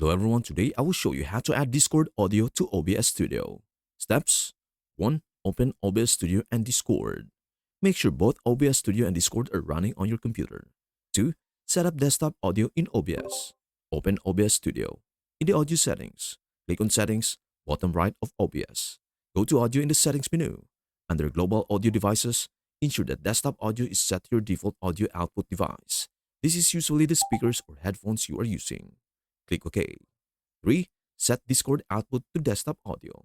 Hello everyone, today I will show you how to add Discord audio to OBS Studio. Steps 1. Open OBS Studio and Discord. Make sure both OBS Studio and Discord are running on your computer. 2. Set up desktop audio in OBS. Open OBS Studio. In the audio settings, click on Settings, bottom right of OBS. Go to Audio in the Settings menu. Under Global Audio Devices, ensure that desktop audio is set to your default audio output device. This is usually the speakers or headphones you are using. Click OK. 3. Set Discord output to desktop audio.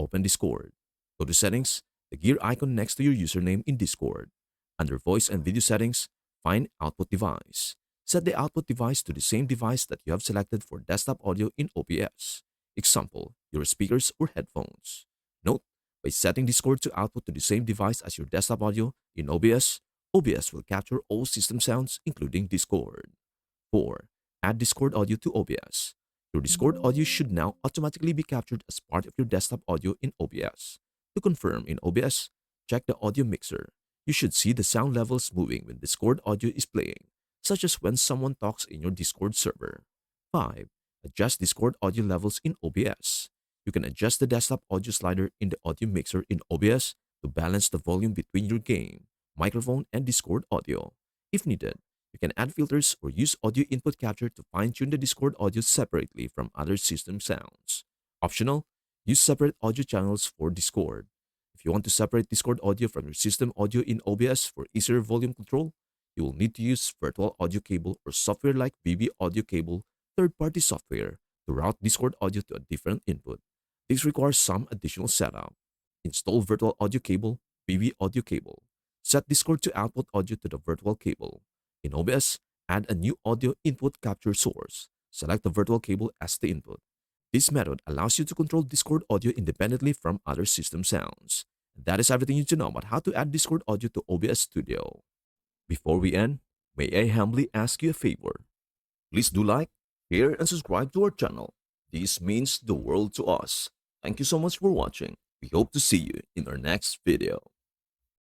Open Discord. Go to Settings, the gear icon next to your username in Discord. Under Voice and Video Settings, find Output Device. Set the output device to the same device that you have selected for desktop audio in OBS. Example, your speakers or headphones. Note, by setting Discord to output to the same device as your desktop audio in OBS, OBS will capture all system sounds including Discord. 4. Add Discord audio to OBS. Your Discord audio should now automatically be captured as part of your desktop audio in OBS. To confirm in OBS, check the audio mixer. You should see the sound levels moving when Discord audio is playing, such as when someone talks in your Discord server. 5. Adjust Discord audio levels in OBS. You can adjust the desktop audio slider in the audio mixer in OBS to balance the volume between your game, microphone, and Discord audio. If needed, you can add filters or use audio input capture to fine-tune the Discord audio separately from other system sounds. Optional, use separate audio channels for Discord. If you want to separate Discord audio from your system audio in OBS for easier volume control, you will need to use virtual audio cable or software like VB Audio Cable, third-party software, to route Discord audio to a different input. This requires some additional setup. Install virtual audio cable, VB Audio Cable. Set Discord to output audio to the virtual cable. In OBS, add a new audio input capture source. Select the virtual cable as the input. This method allows you to control Discord audio independently from other system sounds. That is everything you need to know about how to add Discord audio to OBS Studio. Before we end, may I humbly ask you a favor? Please do like, share, and subscribe to our channel. This means the world to us. Thank you so much for watching. We hope to see you in our next video.